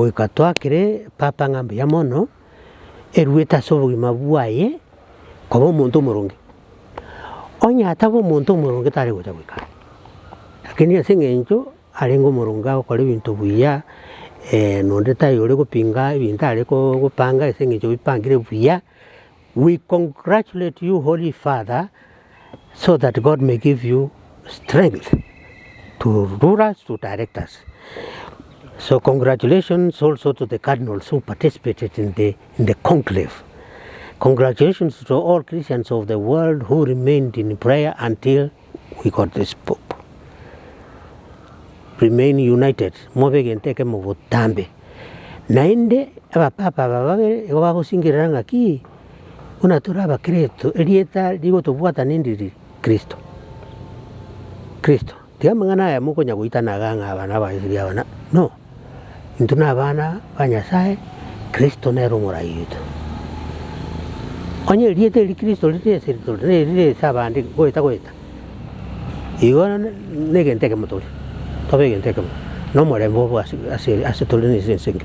goikatwa kire papa ngambe ya mono erueta sobo mabuaye kobo muntu murungi onya atabo muntu murungi tari gocha goikara lakini asengenjo alengo murunga okole bintu buya nonde tayo ole gupinga ibintu ale ko gupanga esengenjo bipangire buya. We congratulate you, Holy Father, so that God may give you strength to rule us, to direct us. So congratulations also to the cardinals who participated in the conclave. Congratulations to all Christians of the world who remained in prayer until we got this Pope. Remain united. Mobegenteke mubutambe. Nainde abapapa bababe bagusingiranga ki unaturaba Kristo elieta digo tobuata nindi Kristo. Kristo. Tiamangana ya muko nyaguita naganga abana baisiria abana. No. Intuna abana banyasaye Kristo nero murayito. Onye elieta eli Kristo lite serito lite sabandi goita. Igo negenteke motoli. Tobegenteke. No more mbobo asitolini sensengi.